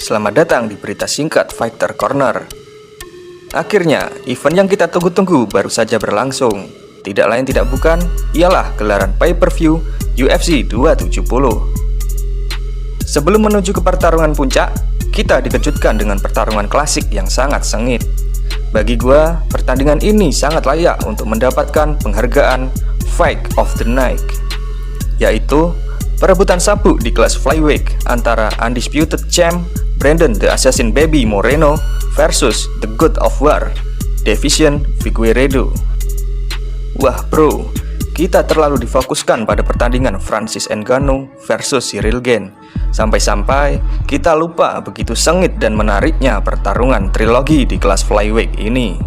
Selamat datang di berita singkat Fighter Corner. Akhirnya, event yang kita tunggu-tunggu baru saja berlangsung. Tidak lain tidak bukan, ialah gelaran pay-per-view UFC 270. Sebelum menuju ke pertarungan puncak, kita dikejutkan dengan pertarungan klasik yang sangat sengit. Bagi gua, pertandingan ini sangat layak untuk mendapatkan penghargaan Fight of the Night, yaitu perebutan sabuk di kelas flyweight antara Undisputed Champ Brandon The Assassin Baby Moreno versus The God of War Deiveson Figueiredo. Wah bro, kita terlalu difokuskan pada pertandingan Francis Ngannou versus Ciryl Gane, sampai-sampai kita lupa begitu sengit dan menariknya pertarungan trilogi di kelas flyweight ini.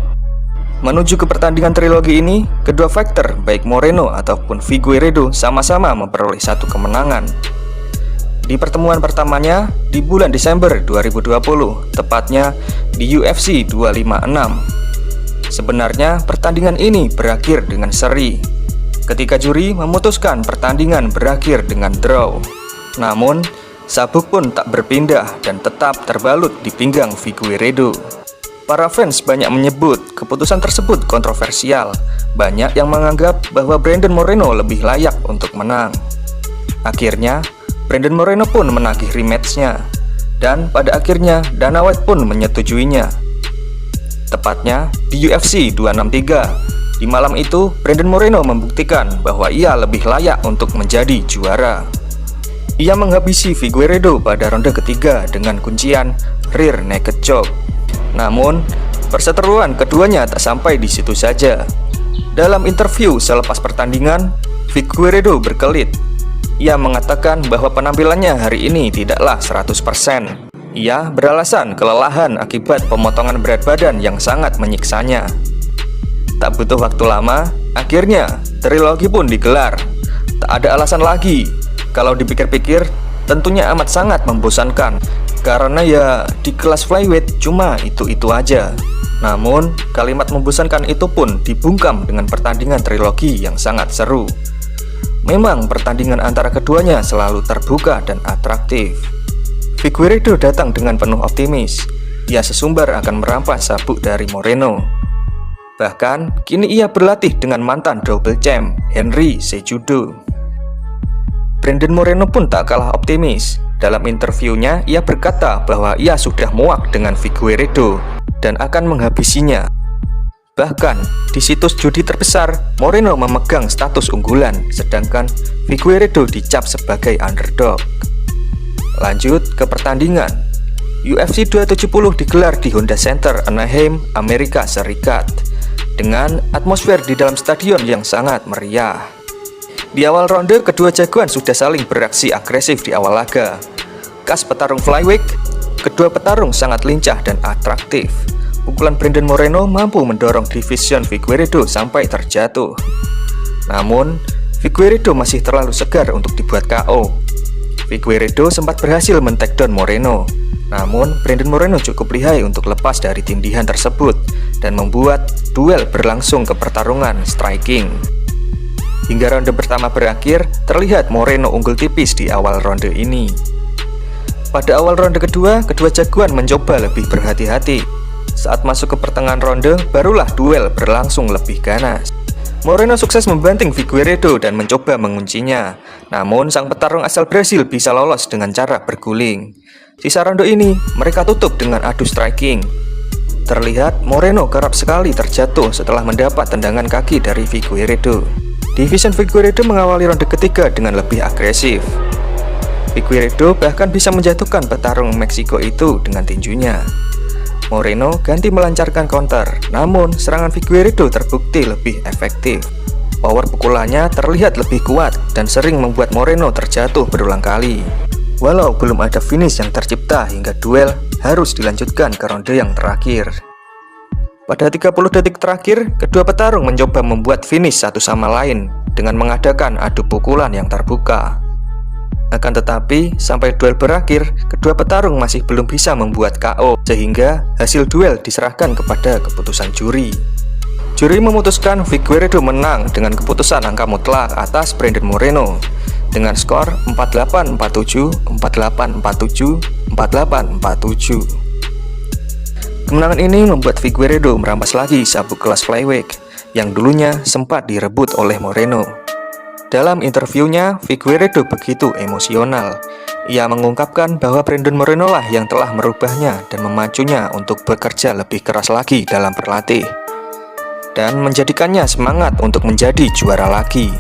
Menuju ke pertandingan trilogi ini, kedua fighter baik Moreno ataupun Figueiredo sama-sama memperoleh satu kemenangan. Di pertemuan pertamanya di bulan Desember 2020, tepatnya di UFC 256. Sebenarnya pertandingan ini berakhir dengan seri, ketika juri memutuskan pertandingan berakhir dengan draw. Namun, sabuk pun tak berpindah dan tetap terbalut di pinggang Figueiredo. Para fans banyak menyebut keputusan tersebut kontroversial. Banyak yang menganggap bahwa Brandon Moreno lebih layak untuk menang. Akhirnya, Brandon Moreno pun menagih rematch-nya, dan pada akhirnya Dana White pun menyetujuinya. Tepatnya di UFC 263. Di malam itu, Brandon Moreno membuktikan bahwa ia lebih layak untuk menjadi juara. Ia menghabisi Figueiredo pada ronde ketiga dengan kuncian rear naked choke. Namun, perseteruan keduanya tak sampai di situ saja. Dalam interview selepas pertandingan, Figueiredo berkelit. Ia mengatakan bahwa penampilannya hari ini tidaklah 100%. Ia beralasan kelelahan akibat pemotongan berat badan yang sangat menyiksanya. Tak butuh waktu lama, akhirnya trilogi pun digelar. Tak ada alasan lagi. Kalau dipikir-pikir, tentunya amat sangat membosankan. Karena ya di kelas flyweight cuma itu-itu aja. Namun, kalimat membosankan itu pun dibungkam dengan pertandingan trilogi yang sangat seru. Memang pertandingan antara keduanya selalu terbuka dan atraktif. Figueiredo datang dengan penuh optimis. Ia sesumbar akan merampas sabuk dari Moreno. Bahkan, kini ia berlatih dengan mantan double champ Henry Cejudo. Brandon Moreno pun tak kalah optimis. Dalam interviewnya, ia berkata bahwa ia sudah muak dengan Figueiredo dan akan menghabisinya. Bahkan, di situs judi terbesar, Moreno memegang status unggulan, sedangkan Figueiredo dicap sebagai underdog. Lanjut ke pertandingan. UFC 270 digelar di Honda Center, Anaheim, Amerika Serikat, dengan atmosfer di dalam stadion yang sangat meriah. Di awal ronde, kedua jagoan sudah saling beraksi agresif di awal laga. Khas petarung flyweight, kedua petarung sangat lincah dan atraktif. Pukulan Brandon Moreno mampu mendorong Deiveson Figueiredo sampai terjatuh. Namun, Figueiredo masih terlalu segar untuk dibuat KO. Figueiredo sempat berhasil men-takedown Moreno. Namun, Brandon Moreno cukup lihai untuk lepas dari tindihan tersebut dan membuat duel berlangsung ke pertarungan striking. Hingga ronde pertama berakhir, terlihat Moreno unggul tipis di awal ronde ini. Pada awal ronde kedua, kedua jagoan mencoba lebih berhati-hati. Saat masuk ke pertengahan ronde, barulah duel berlangsung lebih ganas. Moreno sukses membanting Figueiredo dan mencoba menguncinya. Namun, sang petarung asal Brasil bisa lolos dengan cara berguling. Sisa ronde ini, mereka tutup dengan adu striking. Terlihat Moreno kerap sekali terjatuh setelah mendapat tendangan kaki dari Figueiredo. Deiveson Figueiredo mengawali ronde ketiga dengan lebih agresif. Figueiredo bahkan bisa menjatuhkan petarung Meksiko itu dengan tinjunya. Moreno ganti melancarkan counter, namun serangan Figueiredo terbukti lebih efektif. Power pukulannya terlihat lebih kuat dan sering membuat Moreno terjatuh berulang kali. Walau belum ada finish yang tercipta hingga duel harus dilanjutkan ke ronde yang terakhir. Pada 30 detik terakhir, kedua petarung mencoba membuat finish satu sama lain dengan mengadakan adu pukulan yang terbuka. Akan tetapi, sampai duel berakhir, kedua petarung masih belum bisa membuat KO, sehingga hasil duel diserahkan kepada keputusan juri. Juri memutuskan Figueiredo menang dengan keputusan angka mutlak atas Brandon Moreno dengan skor 48-47, 48-47, 48-47. Kemenangan ini membuat Figueiredo merampas lagi sabuk kelas flyweight yang dulunya sempat direbut oleh Moreno. Dalam interviewnya, Figueiredo begitu emosional. Ia mengungkapkan bahwa Brandon Moreno lah yang telah merubahnya dan memacunya untuk bekerja lebih keras lagi dalam berlatih, dan menjadikannya semangat untuk menjadi juara lagi.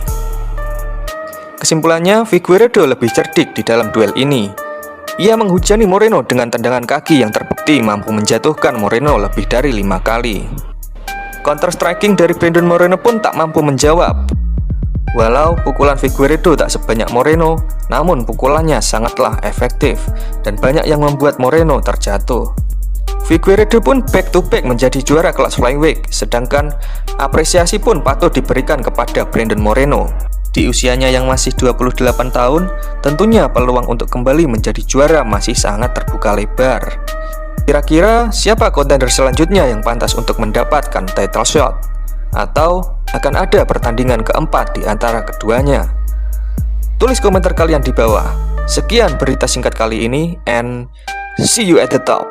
Kesimpulannya, Figueiredo lebih cerdik di dalam duel ini. Ia menghujani Moreno dengan tendangan kaki yang terbukti mampu menjatuhkan Moreno lebih dari 5 kali. Counter striking dari Brandon Moreno pun tak mampu menjawab. Walau pukulan Figueiredo tak sebanyak Moreno, namun pukulannya sangatlah efektif dan banyak yang membuat Moreno terjatuh. Figueiredo pun back to back menjadi juara kelas flyweight, sedangkan apresiasi pun patut diberikan kepada Brandon Moreno. Di usianya yang masih 28 tahun, tentunya peluang untuk kembali menjadi juara masih sangat terbuka lebar. Kira-kira siapa kontender selanjutnya yang pantas untuk mendapatkan title shot? Atau akan ada pertandingan keempat di antara keduanya? Tulis komentar kalian di bawah. Sekian berita singkat kali ini, and see you at the top.